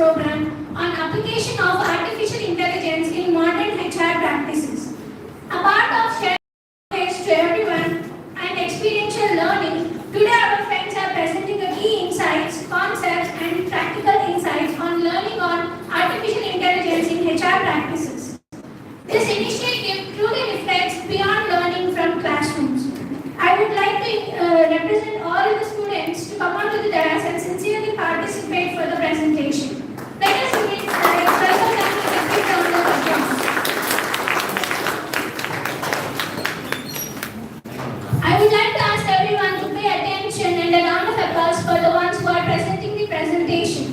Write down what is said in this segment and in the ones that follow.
program on application of artificial intelligence in modern HR practices. A part of sharing knowledge to everyone and experiential learning, today our friends are presenting the key insights, concepts and practical insights on learning on artificial intelligence in HR practices. This initiative truly reflects beyond learning from classrooms. I would like to represent all the students to come onto the dais and sincerely participate for the presentation. Let us welcome them to the big round of applause. I would like to ask everyone to pay attention and a round of applause for the ones who are presenting the presentation.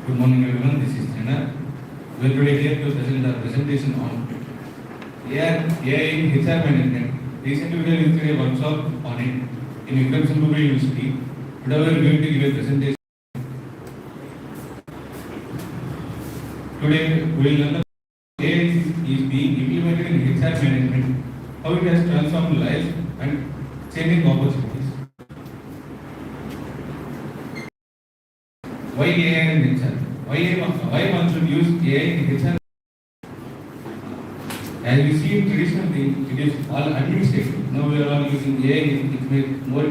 Good morning everyone, this is Jana. We are today here to present our presentation on AI in HR management. Recently we have held a workshop on it in Vikram Sambhura University. Today we are going to give a presentation. Today we will learn AI is being implemented in HR management, how it has transformed lives and changing opportunities. Why AI in HR? Why one should use AI in HR? As we see in traditionally, it is all administrative. Now we are all using AI. It made more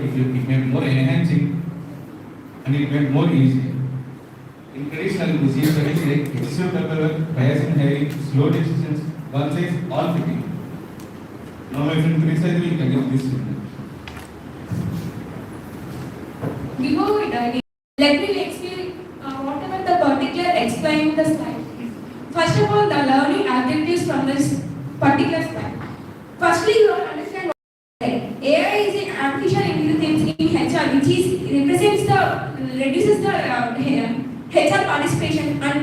enhancing, and it made more easy. In traditional, we see studies like excessive paperwork, bias in hiring, slow decisions, one size all fitting. Now my friend Teresa will continue this. Before we dive, let me explain whatever the particular explain the slide. First of all, the learning objectives from this particular slide. Firstly, you will understand what AI is an artificial intelligence in HR, which reduces the HR participation and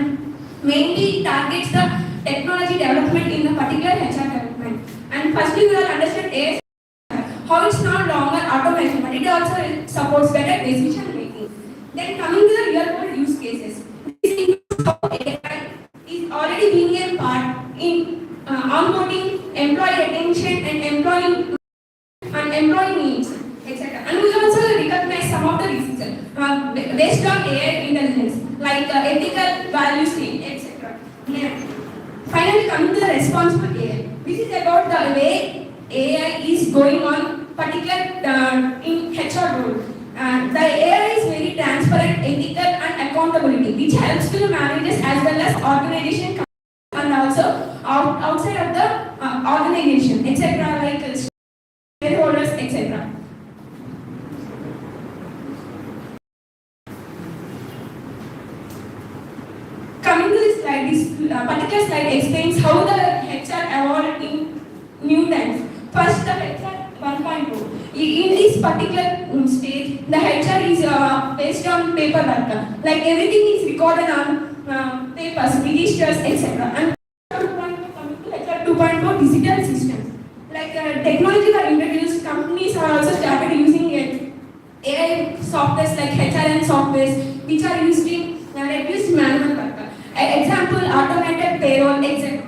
mainly targets the technology development in the particular HR development. And firstly, we will understand AI, how it's not longer automation, but it also supports better decision making. Then coming to the real world use cases, this includes how AI is already being a part in onboarding, employee retention, and employee needs, etc. And we also recognize some of the risks based on AI intelligence, like ethical value stream, etc. Finally, coming to the responsible AI, this is about the way AI is going on, particular in HR role. The AI is very transparent, ethical, and accountability, which helps to the managers as well as organization and also outside of the organization, etc. like shareholders, etc. Coming to this slide, this particular slide explains how the HR evolved in new times. First, the HR 1.0. In this particular stage, the HR is based on paperwork. Like everything is recorded on papers, registers, etc. And coming to HR 2.0, digital systems. Like technology were introduced, companies have also started using AI softwares like HRM softwares, which are used in reduced manual work. Example, automated payroll, etc.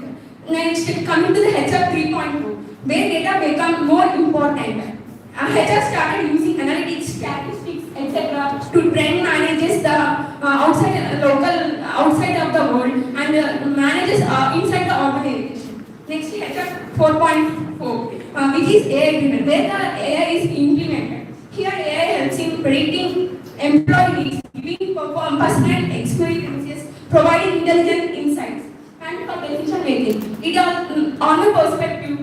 Next, coming to the HR 3.0, where data become more important. HR started using analytics, statistics, etc. to train managers the outside of the world and managers inside the organization. Next, HR 4.4, which is AI driven, where the AI is implemented. Here, AI helps in predicting employee needs, giving personal experiences, providing intelligent insights, and for decision making. It on the perspective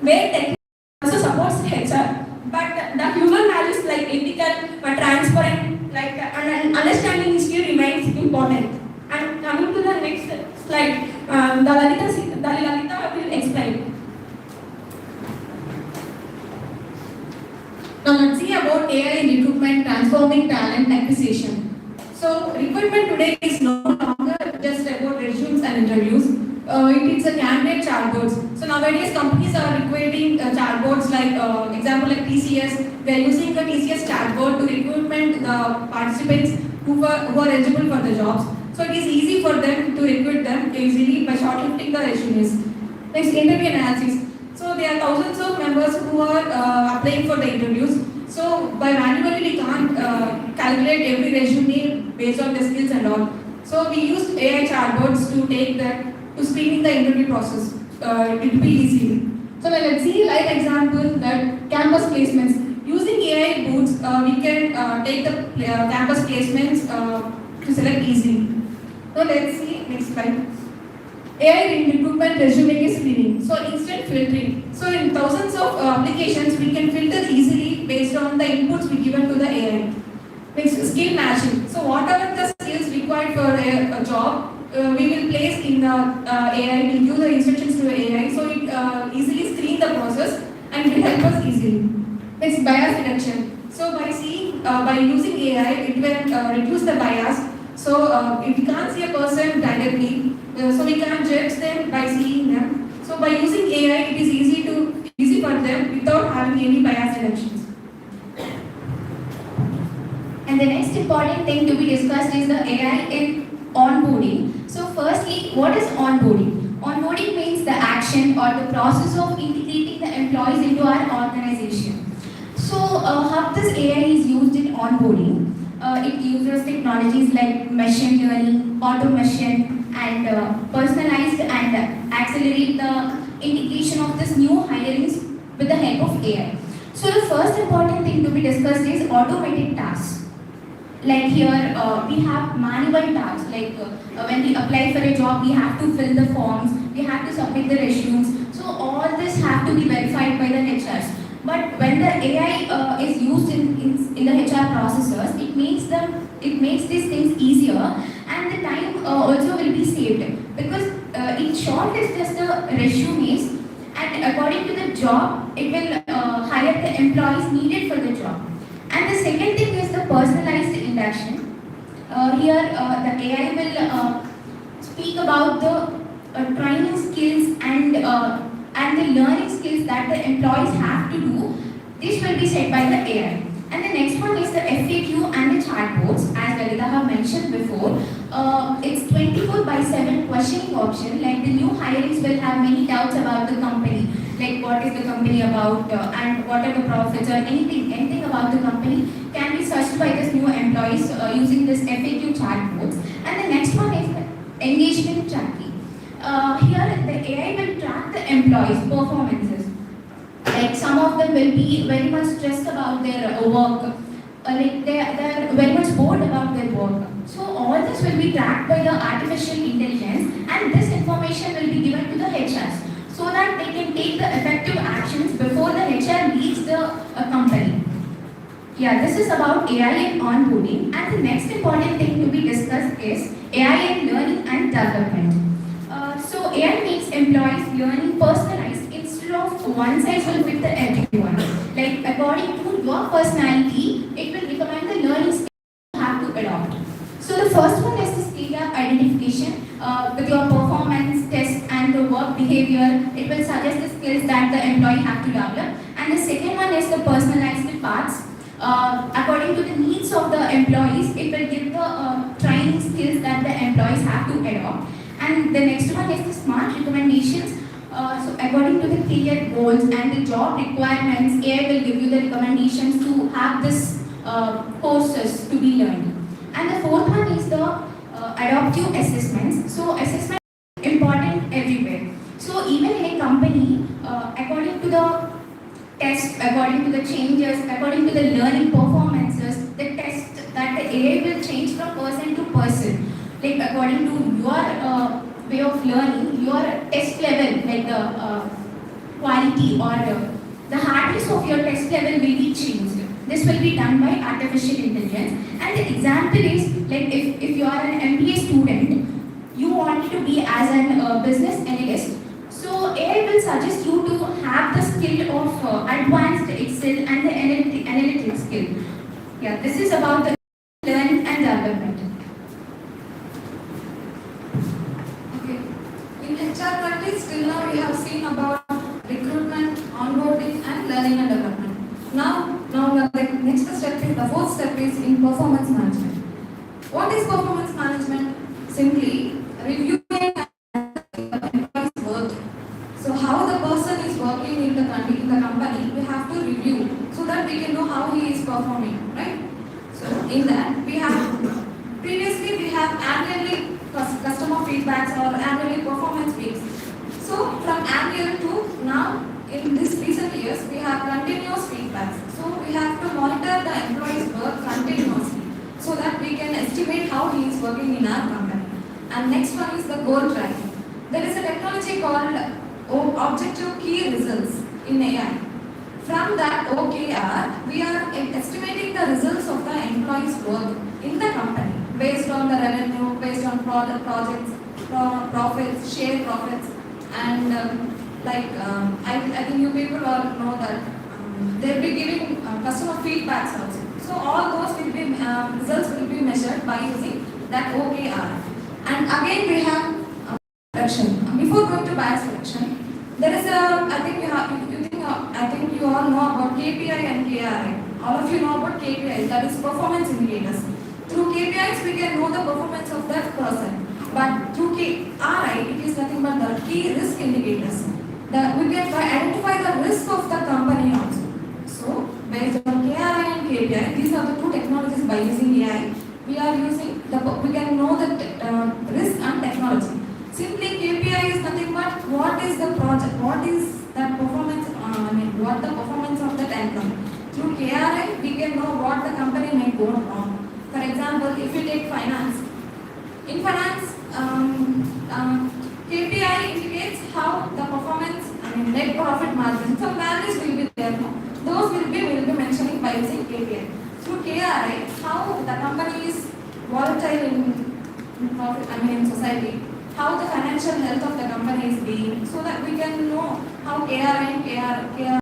where technology also supports HR, but the human values like ethical, transparent, and understanding history remains important. And coming to the next slide, the Lalita will explain. Now let's see about AI in recruitment transforming talent acquisition. So recruitment today is no longer just about resumes and interviews. It is a candidate chatbots. So nowadays companies are recruiting chatbots like example like TCS. They are using the TCS chatbot to recruitment the participants who are eligible for the jobs. So it is easy for them to recruit them easily by shortlisting the resumes. Next, interview analysis. So there are thousands of members who are applying for the interviews. So by manually we can't calculate every resume based on the skills and all. So we used AI chatbots to take that to screening the interview process. It will be easy. So now let's see live example that campus placements. Using AI boots, we can take the campus placements to select easily. So let's see next slide. AI in recruitment resume screening. So instant filtering. So in thousands of applications, we can filter easily based on the inputs we given to the AI. Next, skill matching. So whatever the skills required for a job, we will place in the AI. We will give the instructions to the AI, so it easily screen the process and it will help us easily. Next, bias reduction. So by using AI, it will reduce the bias. So if we can't see a person directly, so we can judge them by seeing them. So by using AI, it is easy for them without having any bias reductions. And the next important thing to be discussed is the AI in onboarding. So firstly, what is onboarding? Onboarding means the action or the process of integrating the employees into our organization. So how this AI is used in onboarding? It uses technologies like machine learning, automation, and personalized and accelerate the integration of this new hirings with the help of AI. So the first important thing to be discussed is automated tasks. Like here, we have manual tasks, like when we apply for a job, we have to fill the forms, we have to submit the resumes. So all this have to be verified by the HRs. But when the AI is used in the HR processes, it makes these things easier, and the time also will be saved, because in short it's just the resumes, and according to the job, it will hire the employees needed for the job. And the second thing is the personalized induction. Here the AI will speak about the training skills and the learning skills that the employees have to do. This will be set by the AI. And the next one is the FAQ and the chatbots, as Lalita have mentioned before. It's 24/7 questioning option. Like the new hirings will have many doubts about the company, like what is the company about and what are the profits or anything about the company can be searched by this new employees using this FAQ chatbots. And the next one is the engagement tracking. Here the AI will track the employees' performances. Like some of them will be very much stressed about their work, like they're very much bored about their work. So all this will be tracked by the artificial intelligence, and this information will be given to the HRs so that they can take the effective actions before the HR leaves the company. Yeah, this is about AI in onboarding, and the next important thing to be discussed is AI in learning and development. So AI makes employees learning personalized instead of one size will fit the everyone. Like according to your personality, it will recommend the learning skills you have to adopt. So the first one is the skill gap identification. With your performance test and the work behavior, it will suggest the skills that the employee have to develop. And the second one is the personalized paths. According to the needs of the employees, it will give the training skills that the employees have to adopt. And the next one is the smart recommendations. So according to the clear goals and the job requirements, AI will give you the recommendations to have this courses to be learned. And the fourth one is the adaptive assessments. So assessment is important everywhere. So even in a company, according to the test, according to the changes, according to the learning performances, the test that the AI will change from person to person. Like according to your way of learning, your test level, like the quality or the hardness of your test level will be changed. This will be done by artificial intelligence. And the example is like if you are an MBA student, you want to be as an business analyst. So AI will suggest you to have the skill of advanced Excel and the analytics skill. Yeah, this is about the learning and development. Okay. In HR practice, till now we have seen about fourth step is in performance management. What is performance management? Simply reviewing the employee's work. So how the person is working in the company, we have to review so that we can know how he is performing, right? So in that we have previously we have annually customer feedbacks or annually performance weeks. So from annual to now in this recent years we have continuous feedbacks. So we have to monitor the employee's work continuously so that we can estimate how he is working in our company. And next one is the goal tracking. There is a technology called Objective Key Results in AI. From that OKR, we are estimating the results of the employee's work in the company based on the revenue, based on projects, profits, share profits, and I think you people all know that they'll be giving customer feedbacks also. So all those will be results will be measured by using that OKR. And again we have selection. Before going to bias selection, there is a I think you all know about KPI and KRI. All of you know about KPIs, that is performance indicators. Through KPIs we can know the performance of that person. But through KRI it is nothing but the key risk indicators. We can identify the risk of the company also. So based on KRI and KPI, these are the two technologies by using AI. We can know the risk and technology. Simply KPI is nothing but what is the project, what is that performance, what the performance of that employee. Through KRI, we can know what the company may go wrong. For example, if you take finance, in finance, KPI indicates how the performance, net profit margin, some values will be there. No? Those will be mentioning by using KPI. Through KRI, how the company is volatile in profit, in society, how the financial health of the company is being, so that we can know how KRI and KR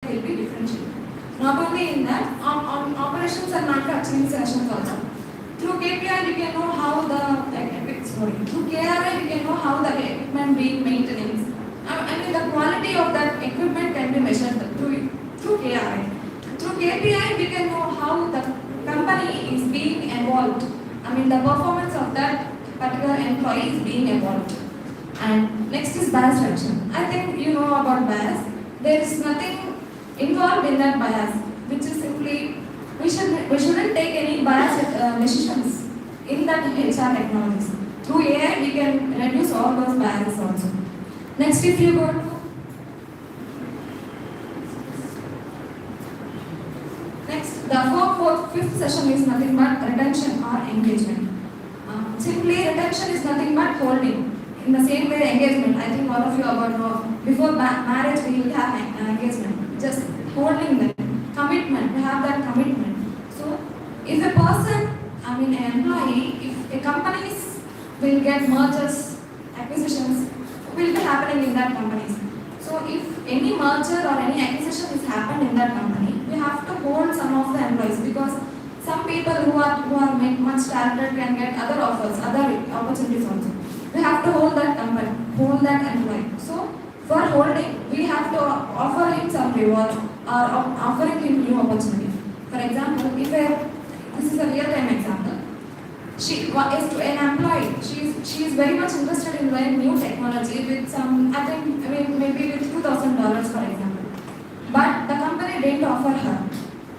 will be differentiated. Not only in that, on operations and manufacturing sessions also. Through KPI, we can know how through KRI, we can know how the equipment being maintained. The quality of that equipment can be measured through KRI. Through KPI, we can know how the company is being evolved. The performance of that particular employee is being evolved. And next is bias reduction. I think you know about bias. There is nothing involved in that bias, which is simply we shouldn't take any bias decisions in that HR technologies. Through AI, we can reduce all those biases also. Next, if you go to the fifth session is nothing but retention or engagement. Simply retention is nothing but holding. In the same way engagement, I think all of you about know, before marriage we will have engagement. Just holding them. Commitment, we have that commitment. So if a person, an employee, if a company will get mergers, acquisitions, will be happening in that companies. So if any merger or any acquisition is happened in that company, we have to hold some of the employees because some people who are much talented can get other offers, other opportunities also. We have to hold that company, hold that employee. So for holding, we have to offer him some reward or offering him new opportunity. For example, this is a real-time example. She is an employee. She is very much interested in learning new technology with some, maybe with $2,000 for example. But the company didn't offer her.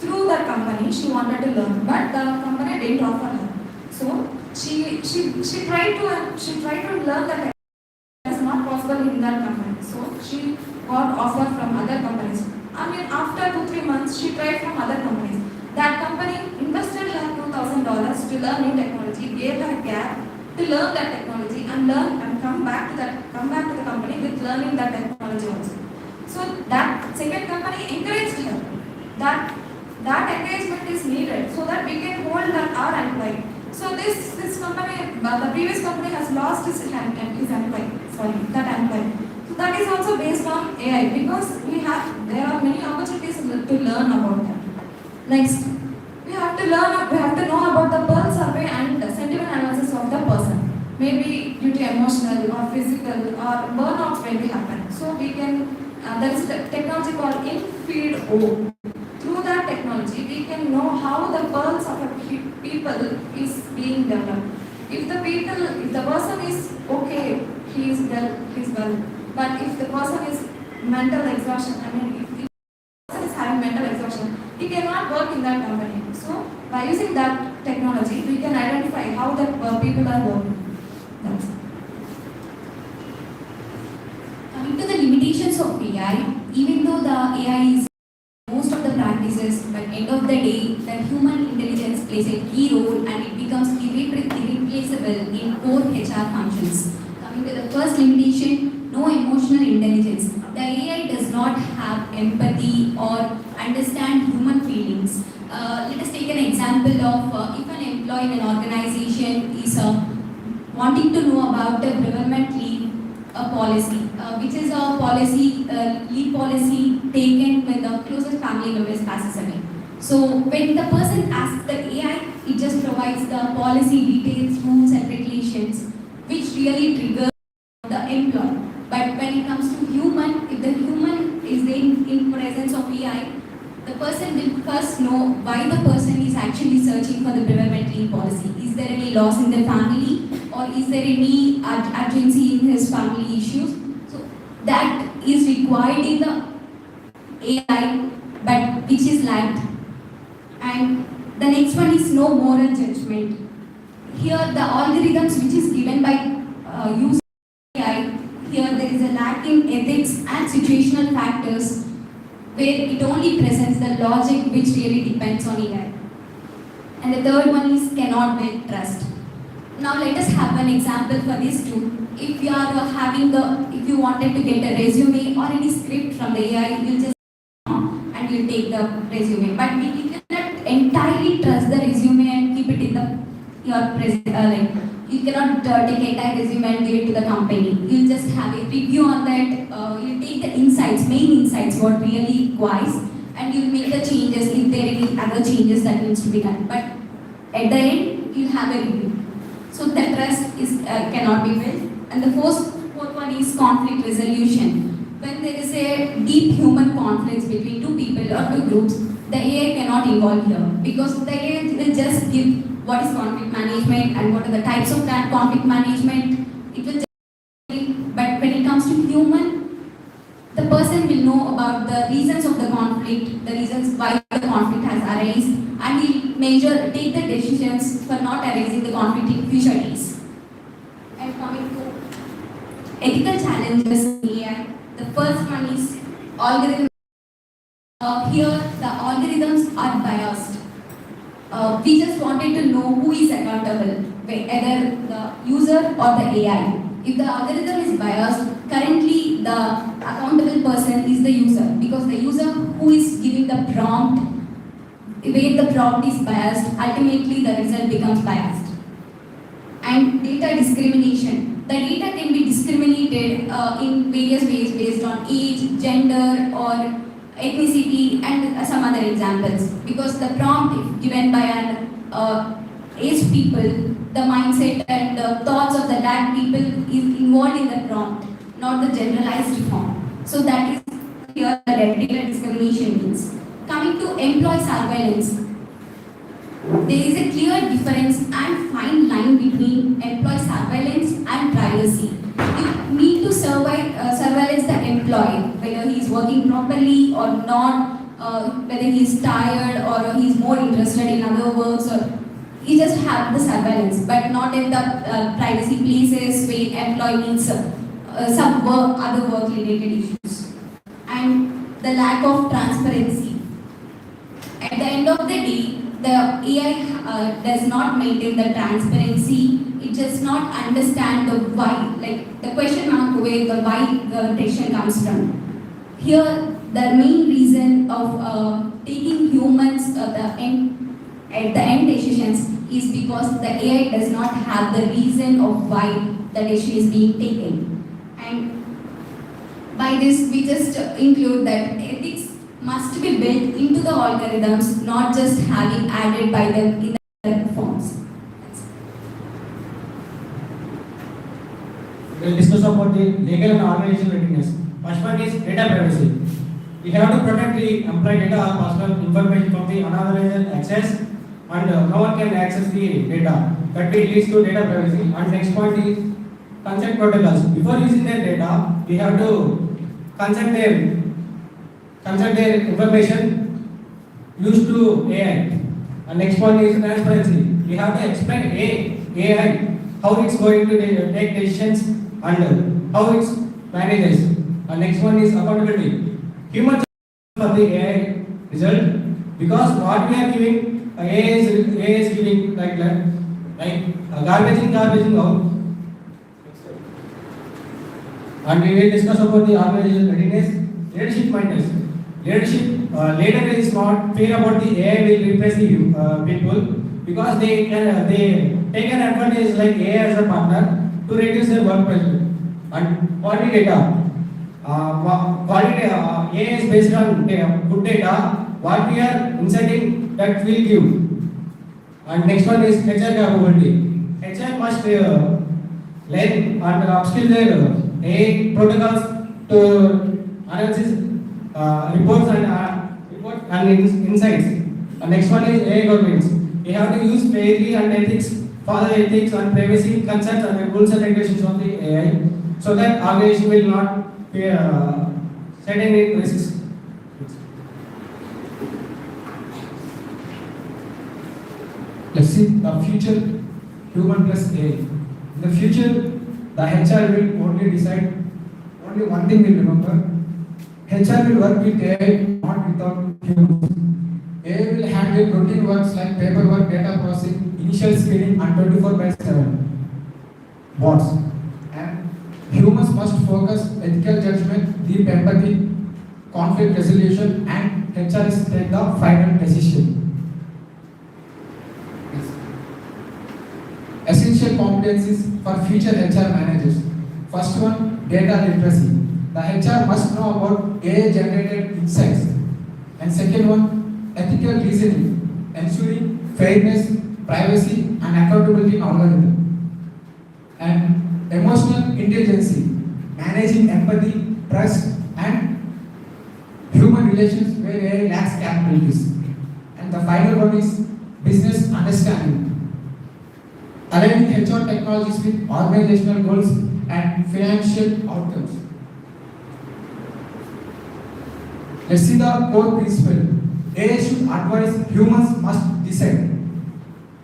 Through that company, she wanted to learn, but the company didn't offer her. So she tried to learn that it's not possible in that company. So she got offer from other companies. After 2-3 months, she tried from other companies. That company invested her $2,000 to learn new technology, gave her a gap to learn that technology and come back to the company with learning that technology also. So that second company encouraged her. That engagement is needed so that we can hold our employee. So this company, the previous company has lost his employee. That employee. So that is also based on AI because there are many opportunities to learn about that. Next, we have to know about the Pearl survey and the sentiment analysis of the person. Maybe due to emotional or physical or burnouts may be happen. So we can there is a technology called InFeed-O. Through that technology, technology, we can know how the pulse of a people is being developed. If the person is okay, he is well. But if the person is mental exhaustion, if the person is having mental exhaustion, he cannot work in that company. So by using that technology, we can identify how the people are working. That's it. Coming to the limitations of AI, even though the AI is most of the practices, but end of the day, the human intelligence plays a key role and it becomes irreplaceable in core HR functions. Coming to the first limitation, no emotional intelligence. The AI does not have empathy or understand human feelings. Let us take an example of if an employee in an organization is wanting to know about the government leave policy, which is a policy, leave policy taken when the closest family members passes away. So when the person asks the AI, it just provides the policy details, rules and regulations, which really trigger the employee. But when it comes to human, if the human is in presence of AI, the person will first know why the person is actually searching for the bereavement leave policy. Is there any loss in the family, or is there any urgency in his family issues? So that is required in the AI, but which is lacked. And the next one is no moral judgment. Here the algorithms which is given by using AI, here there is a lack in ethics and situational factors where it only presents the logic which really depends on AI. And the third one is cannot build trust. Now let us have an example for this too. If you are if you wanted to get a resume or any script from the AI, you'll just and you'll take the resume. But we cannot entirely trust the resume and keep it in you cannot take entire resume and give it to the company. You'll just have a review on that. You'll take the insights, main insights, what really requires, and you'll make the changes if there are any other changes that needs to be done. But at the end, you'll have a review. So the trust is cannot be built. And the fourth one is conflict resolution. When there is a deep human conflicts between two people or two groups, the AI cannot involve here because the AI will just give what is conflict management and what are the types of that conflict management. It will just, but when it comes to human, the person will know about the reasons of the conflict, the reasons why the conflict has arisen, and he'll take the decisions for not arising the conflict in future days. And coming to ethical challenges in AI, the first one is algorithm. Here the algorithms are biased. We just wanted to know who is accountable, whether the user or the AI. If the algorithm is biased, currently the accountable person is the user, because the user who is giving the prompt, when the prompt is biased, ultimately the result becomes biased. And data discrimination. The data can be discriminated in various ways based on age, gender, or ethnicity, and some other examples. Because the prompt, if given by an aged people, the mindset and the thoughts of the that people is involved in the prompt, not the generalized form. So that is here the data discrimination means. Coming to employee surveillance, there is a clear difference and fine line between employee surveillance and privacy. You need to surveillance the employee, whether he is working properly or not, whether he is tired or he is more interested in other works, or you just have the surveillance, but not in the privacy places where employee needs some work, other work related issues. And the lack of transparency. At the end of the day, the AI does not maintain the transparency. It does not understand the why, like the question mark where the why the decision comes from. Here, the main reason of taking humans at the end decisions is because the AI does not have the reason of why the decision is being taken. And by this, we just include that ethics must be built into the algorithms, not just having added by them in the forms. We will discuss about the legal and organizational readiness. First one is data privacy. We have to protect the employee data or personal information from the unauthorized access, and no one can access the data. That will lead to data privacy. And next point is consent protocols. Before using their data, we have to consent their information used to AI. And next one is transparency. We have to explain AI how it's going to take decisions and how it's manages. And next one is accountability. Humans for the AI result, because what we are giving, AI is giving like garbage in out. And we will discuss about the organizational readiness, leadership mindedness. Leader is not fear about the AI will replace the people, because they take an advantage like AI as a partner to reduce their work pressure. And quality data. AI is based on good data. What we are inserting that will give. And next one is HR capability. HR must learn and upskill their AI protocols to analysis reports and insights. Next one is AI governance. We have to use fairly and ethics, follow ethics and privacy concerns and rules and regulations of the AI, so that organization will not set any risks. Let's see the future human plus AI. In the future, the HR will only decide, only one thing will remember. HR will work with AI, not without humans. AI will handle routine works like paperwork, data processing, initial screening, and 24/7 bots. And humans must focus ethical judgment, deep empathy, conflict resolution, and HRs take the final decision. Essential competencies for future HR managers. First one, data literacy. The HR must know about AI generated insights. And second one, ethical reasoning, ensuring fairness, privacy, and accountability in algorithm. And emotional intelligence, managing empathy, trust, and human relations where AI lacks capabilities. And the final one is business understanding, aligning HR technologies with organizational goals and financial outcomes. Let's see the core principle. AI should advise, humans must decide.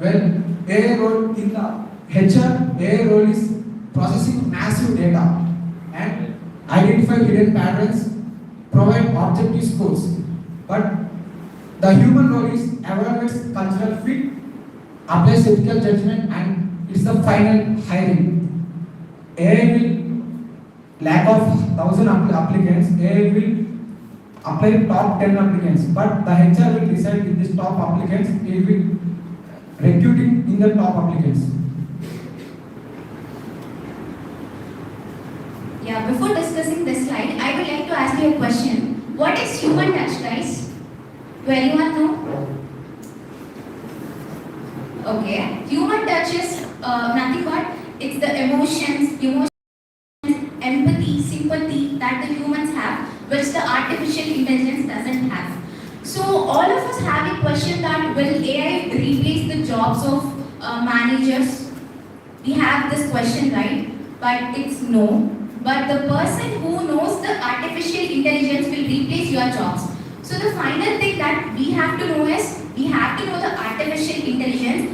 Well, AI role in the HR, AI role is processing massive data and identify hidden patterns, provide objective scores. But the human role is evaluates cultural fit, applies ethical judgment, and it's the final hiring. AI will lack of 1,000 applicants. AI will apply top 10 applicants, but the HR will decide in this top applicants. It will recruiting in the top applicants. Yeah, before discussing this slide, I would like to ask you a question. What is human touch, guys? Do anyone know? Okay, human touch is nothing but it's the emotions, empathy, sympathy that the humans have, which the artificial intelligence doesn't have. So all of us have a question that will AI replace the jobs of managers? We have this question, right? But it's no. But the person who knows the artificial intelligence will replace your jobs. So the final thing that we have to know is, we have to know the artificial intelligence,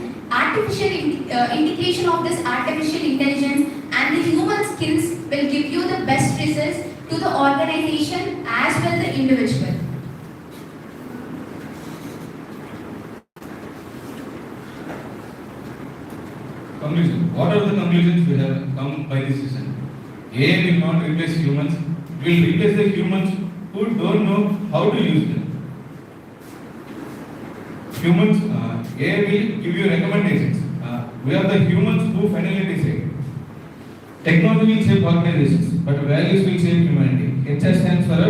integration of this artificial intelligence and the human skills will give you the best results to the organization as well the individual. Conclusion. What are the conclusions we have come by this session? AI will not replace humans. It will replace the humans who don't know how to use them. Humans, AI will give you recommendations. We are the humans who finally decide. Technology will shape organizations, but values will shape humanity. HR stands for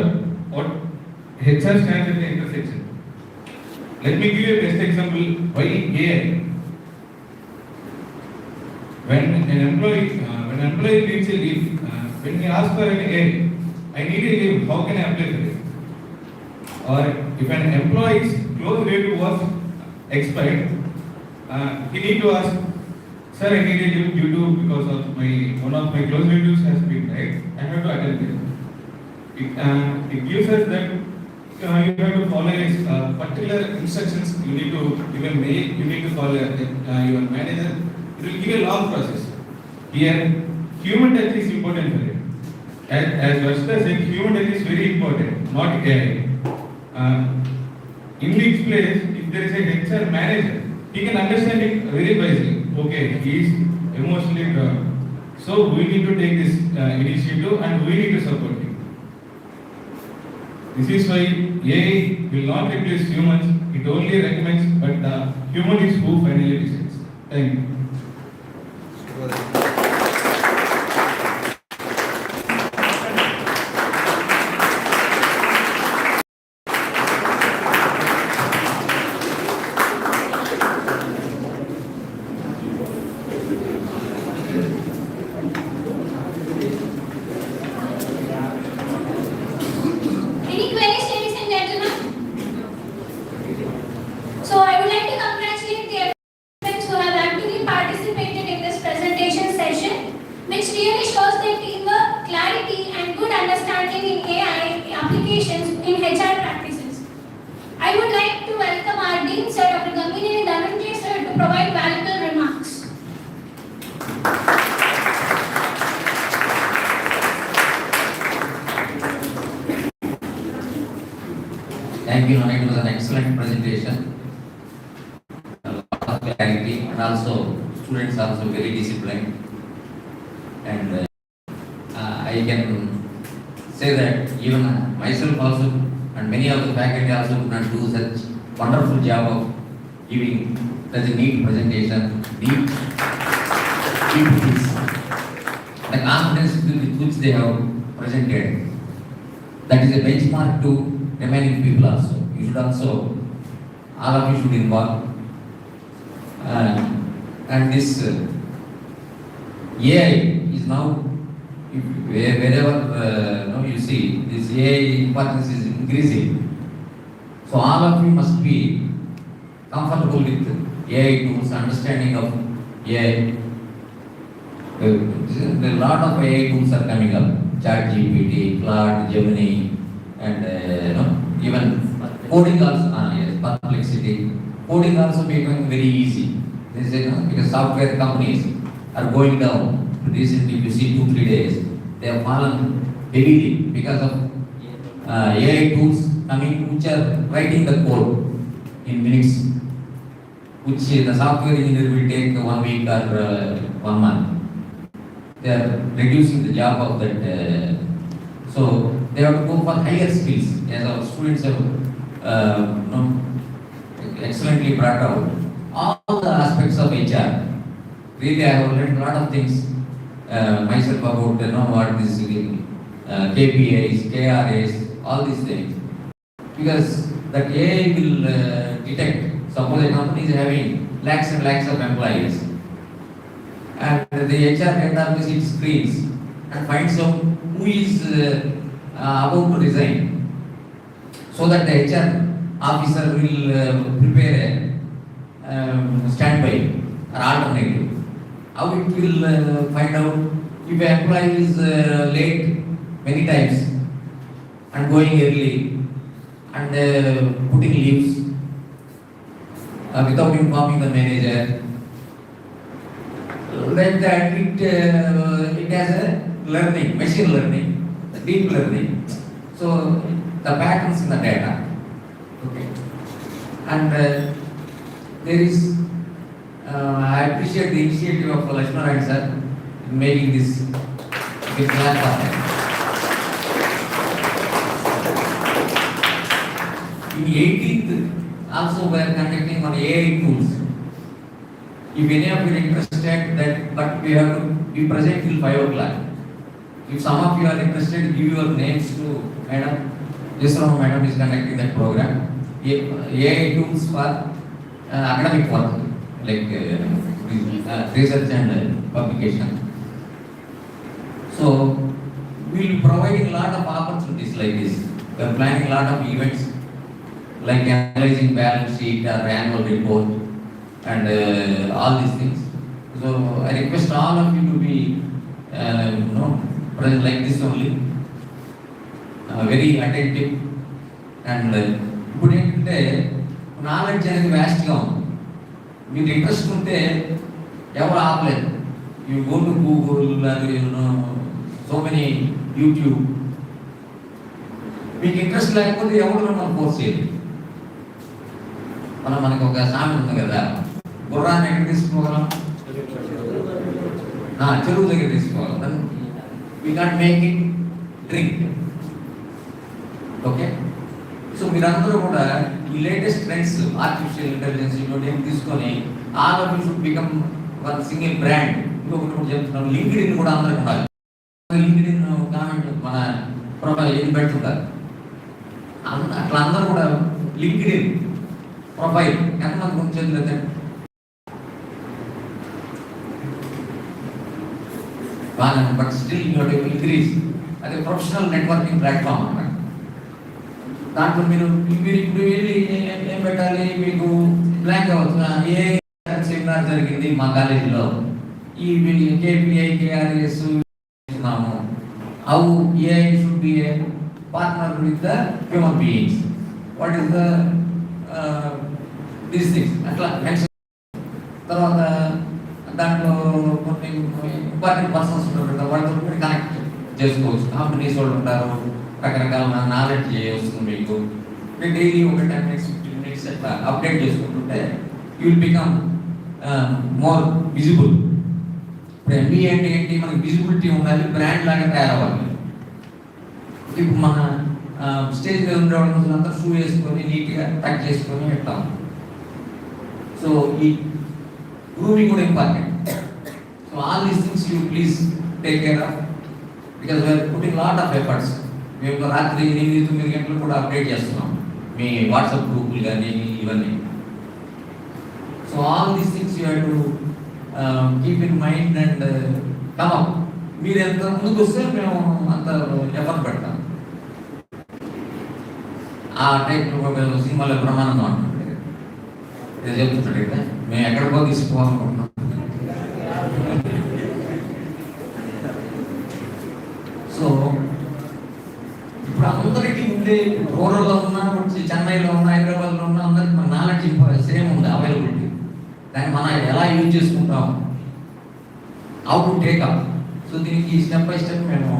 what? HR stands at the intersection. Let me give you a best example. Why AI? When an employee needs a leave, when we ask for an AI, I need a leave, how can I apply for it? or if an employee's close relative was expired, he need to ask, sir, I need a leave due to because of one of my close relatives has been died. I have to attend this. It gives us that you have to follow particular instructions. You need to give a mail. You need to call your manager. It will give a long process. Here, human touch is important for it. As Varshita said, human touch is very important, not AI. In this place, if there is a HR manager, he can understand it very wisely. Okay, he is emotionally drawn. So we need to take this initiative and we need to support him. This is why AI will not replace humans, it only recommends, but the human is who finally decides. Thank you. Any queries, ladies and gentlemen? So I would like to congratulate the participants who have actively participated in this presentation session, which really shows their teamwork, clarity, and good understanding in AI applications in HR practices. I would like to welcome our Dean Sir, Dr. Gambhireni Dhananjay Sir, to provide valuable remarks. Thank you, Nonit. It was an excellent presentation. A lot of clarity, and also students are also very disciplined. And I can say that even myself also, and many of the faculty also could not do such wonderful job of giving such a neat presentation, deep things. The confidence with which they have presented, that is a benchmark to remaining people also. You should also, all of you should involve. And this AI is now, wherever you see, this AI importance is increasing. So all of you must be comfortable with AI tools, understanding of AI. There are a lot of AI tools are coming up. ChatGPT, Claude, Gemini, and even coding also, yes, Perplexity. Coding also becoming very easy. This is, because software companies are going down. Recently, if you see 2-3 days, they have fallen heavily because of AI tools coming, which are writing the code in minutes, which the software engineer will take 1 week or 1 month. They are reducing the job of that. So they have to go for higher skills, as our students have excellently brought out. All the aspects of HR. Really, I have learned a lot of things myself about what this KPIs, KRAs, all these things. Because that AI will detect, suppose a company is having lakhs and lakhs of employees, and the HR data visit screens and finds out who is about to resign, so that the HR officer will prepare a standby or alternative. How it will find out if an employee is late many times and going early and putting leaves without informing the manager. Like that, it has a learning, machine learning, deep learning. So the patterns in the data. Okay. And there is, I appreciate the initiative of Lakshman sir in making this big platform. In 18th, also we are conducting on AI tools. If any of you are interested, that, but we have to be present till 5 o'clock. If some of you are interested, give your names to Madam. Yesram Madam is conducting that program. AI tools for academic work, like research and publication. So we will be providing a lot of opportunities like this. We are planning a lot of events like analyzing balance sheet or annual report and all these things. So I request all of you to be present like this only, very attentive and ఇప్పుడు ఏంటంటే knowledge అనేది వ్యాస్ట్గా ఉంది. మీకు interest ఉంటే ఎవరు ఆపలేదు. You go to Google so many YouTube. మీకు interest లేకపోతే ఎవరు మనం ఫోర్స్ చేయలేదు. మనకి ఒక సామెత ఉంది కదా, గుర్రాన్ని ఎక్కడ తీసుకోగలం, చెరువు దగ్గర తీసుకోగలం. We can't make it drink. Okay, so మీరందరూ కూడా ఈ లేటెస్ట్ ట్రెండ్స్ ఆర్టిఫిషియల్ ఇంటెలిజెన్స్ ఇటువంటి ఏం తీసుకొని all of you should become one single brand. ఇంకొకటి కూడా చెప్తున్నాను, లింక్డ్ఇన్ కూడా అందరికి ఉండాలి. లింక్డ్ఇన్ కామెంట్ మన ప్రొఫైల్ ఏది పెడుతుంటారు అట్లా అందరూ కూడా లింక్డ్ఇన్ ప్రొఫైల్ ఎంతమంది కొంచెం లేదా but still you to increase. అది ప్రొఫెషనల్ నెట్వర్కింగ్ ప్లాట్ఫామ్ అన్నమాట. దాంట్లో మీరు ఇప్పుడు వెళ్ళి ఏం పెట్టాలి, మీకు బ్లాంక్ అవ్వచ్చు. ఏ సెమినార్ జరిగింది మా కాలేజీలో, ఈ KPI KRS చేస్తున్నాము. How AI should be a partner with the human beings. What is the these things అట్లా మెన్షన్. తర్వాత దాంట్లో కొన్ని ఇంపార్టెంట్ పర్సన్స్ ఉంటారు, వాళ్ళతో మీరు కనెక్ట్ చేసుకోవచ్చు. కంపెనీస్ వాళ్ళు ఉంటారు, రకరకాల నాలెడ్జ్ వస్తుంది మీకు. డైలీ ఒక 10 minutes 15 minutes అట్లా అప్డేట్ చేసుకుంటుంటే you will become more visible. ఇప్పుడు MBA అంటే ఏంటి, మనకి విజిబిలిటీ ఉండాలి, బ్రాండ్ లాగా తయారవ్వాలి. ఇప్పుడు మన స్టేజ్ మీద ఉండే వాళ్ళంతా షూ వేసుకొని నీట్గా టక్ చేసుకొని పెట్టాం. సో ఈ గ్రూమింగ్ కూడా important. So all these things you please take care of, because we're putting lot of efforts. మేము రాత్రి 8-9 గంటలు కూడా అప్డేట్ చేస్తున్నాం మీ వాట్సాప్ గ్రూపులు కానీ ఇవన్నీ. So all these things you have to keep in mind and come up. మీరు ఎంత ముందుకు వస్తే మేము అంత ఎఫర్ట్ పెడతాం. ఆ టైప్లో సినిమాలో బ్రహ్మానందం అంటుంటే ఇది చెప్తుంటాడు కదా, మేము ఎక్కడికో తీసుకోవాలనుకుంటున్నాం. సో ఇప్పుడు అందరికీ ఉండే, రూరల్లో ఉన్నా, చెన్నైలో ఉన్నా, హైదరాబాద్లో ఉన్నా, అందరికి మన నాలెడ్జ్ సేమ్ ఉంది, అవైలబిలిటీ. దాన్ని మనం ఎలా యూజ్ చేసుకుంటాం, how to take up. So దీనికి స్టెప్ బై స్టెప్ మేము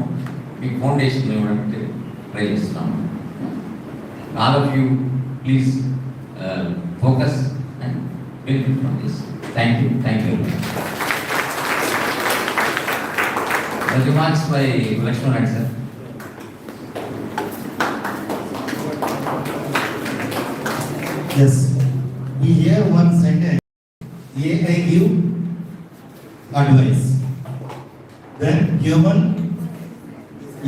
మీకు ఫౌండేషన్ ఇవ్వడానికి ట్రై చేస్తున్నాము. All of you please focus and benefit from this. Thank you very much. Remarks by Lakshman sir. Yes, we hear one sentence, AI give advice, then human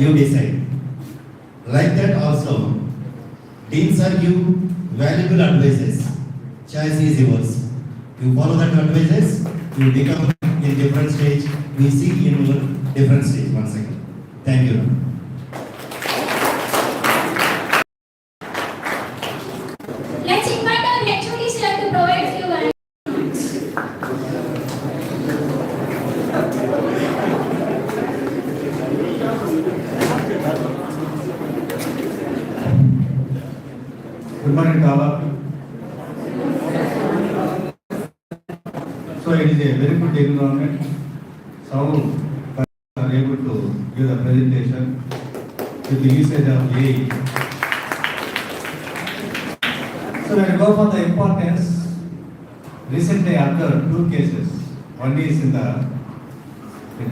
you decide. Like that also, deans are give valuable advices, choice is yours. You follow that advices, you become in different stage, we see in your different stage. Once again, thank you. Let's invite our HOD sir to provide a few words. Good morning to all of you. So it is a very good environment. So are able to give the presentation with the usage of AI. So when we go for the importance, recently I observed 2 cases. One is in the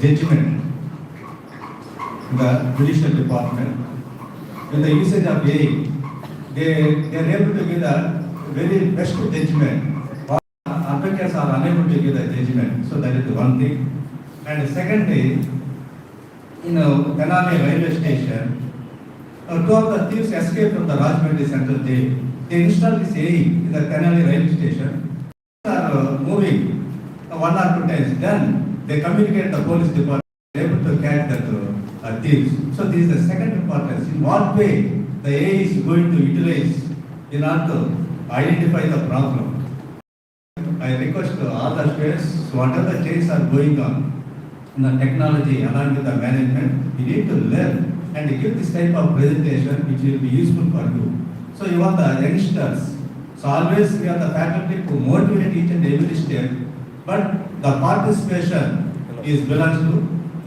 judgment in the judicial department. With the usage of AI, they are able to give the very best judgment. Advocates are unable to give the judgment. So that is the one thing. And secondly, Tenali railway station, 2 of the thieves escaped from the Rajahmundry Central Jail. They installed this AI in the Tenali railway station. They are moving 1 or 2 times. Then they communicate the police department, able to catch that thieves. So this is the second importance. In what way the AI is going to utilize in order to identify the problem. I request all the students, whatever changes are going on in the technology along with the management, you need to learn and give this type of presentation which will be useful for you. So you are the youngsters. So always we are the faculty to motivate each and every step, but the participation is belongs to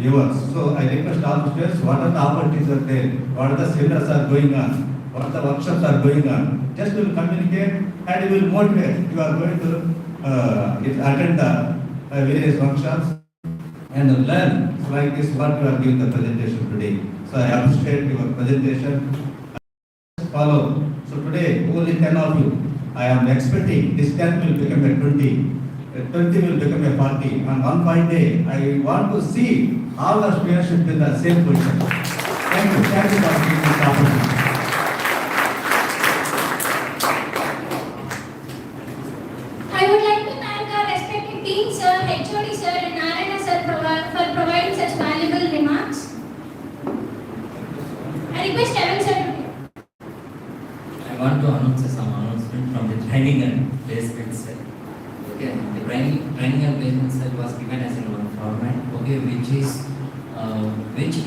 yours. So I request all the students, what are the opportunities are there, what are the seminars are going on, what are the workshops are going on, just will communicate and you will motivate. You are going to attend the various workshops and learn. So like this, what you are giving the presentation today. So I appreciate your presentation. Follow. So today, only 10 of you. I am expecting this 10 will become a 20. 20 will become a 40. And one fine day, I want to see all the students should be in the same position. Thank you. Thank you for giving this opportunity. I would like to thank our respected team, sir, HOD sir, and Narayana sir for providing such valuable remarks. I request Evan sir to I want to announce some announcement from the training and placement cell. Okay, the training and placement cell was given as in one format. Okay, which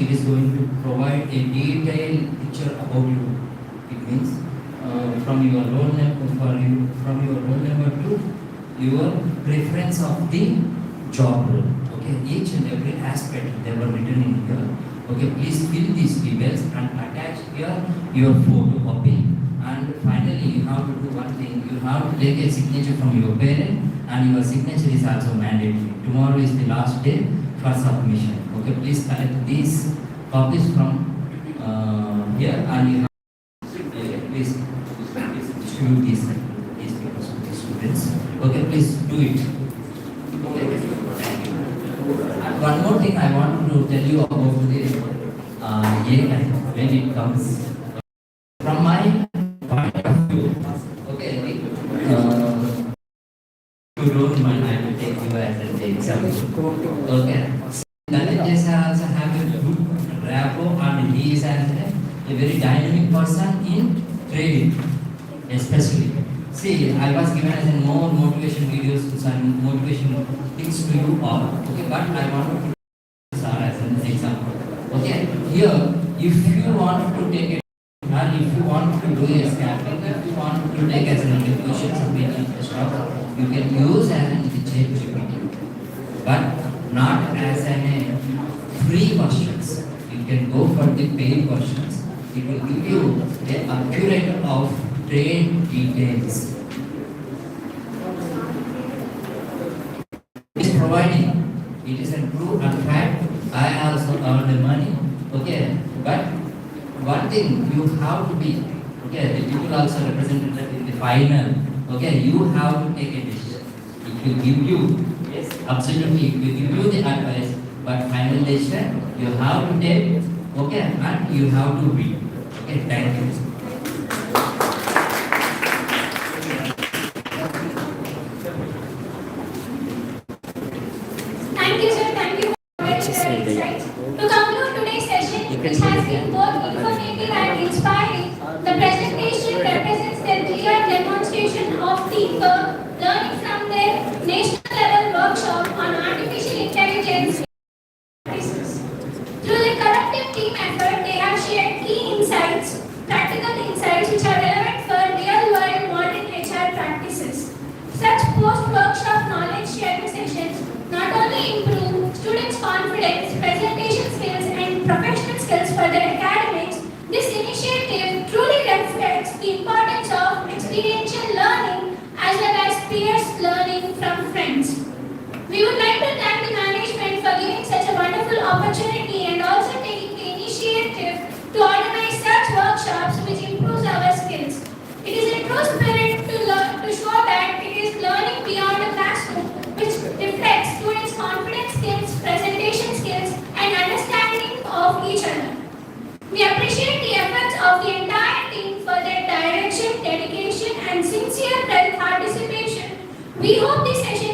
it is going to provide a detailed picture about you. It means from your role number to your preference of the job role. Okay, each and every aspect they were written in here. Okay, please fill these details and attach here your photocopy. And finally, you have to do one thing. You have to take a signature from your parent, and your signature is also mandatory. Tomorrow is the last day for submission. Okay, please collect these copies from here, and you have to please distribute these papers to the students. Okay, please do it. Okay, thank you. And one more thing I want to tell you about the AI when it comes from my point of view. Okay, you don't mind, I will take you as an example. Okay, Lalit also have a good rapport, and he is a very dynamic person in trading, especially. See, I was given as a more motivation videos, some motivation things to you all. Okay, but I want to use as an example. Okay, here, if you want to take it, and if you want to do a scalping, if you want to take as an information something stock, you can use as an ChatGPT, but not as an free versions. You can go for the paid versions. It will give you the accurate of trade details. It is providing. It is a true and fact. I also earned the money. Okay, but one thing you have to be. Okay, the people also represented in the final. Okay, you have to take a decision. It will give you, yes, absolutely, it will give you the advice. But final decision you have to take. Okay, and you have to be. Okay, thank you. Thank you, sir. Thank you for your insights. To conclude today's session, which has been both informative and inspiring, the presentation represents the clear demonstration of teamwork learning from their national level workshop on artificial intelligence practices. Through the collective team effort, they have shared key insights, practical insights which are relevant for real-world modern HR practices. Such post-workshop knowledge sharing sessions not only improve students' confidence, presentation skills, and professional skills for their academics, this initiative truly reflects the importance of experiential learning as well as peers learning from friends. We would like to thank the management for giving such a wonderful opportunity and also taking the initiative to organize such workshops which improves our skills. It is a true spirit to show that it is learning beyond the classroom, which reflects students' confidence skills, presentation skills, and understanding of each other. We appreciate the efforts of the entire team for their direction, dedication, and sincere participation. We hope this session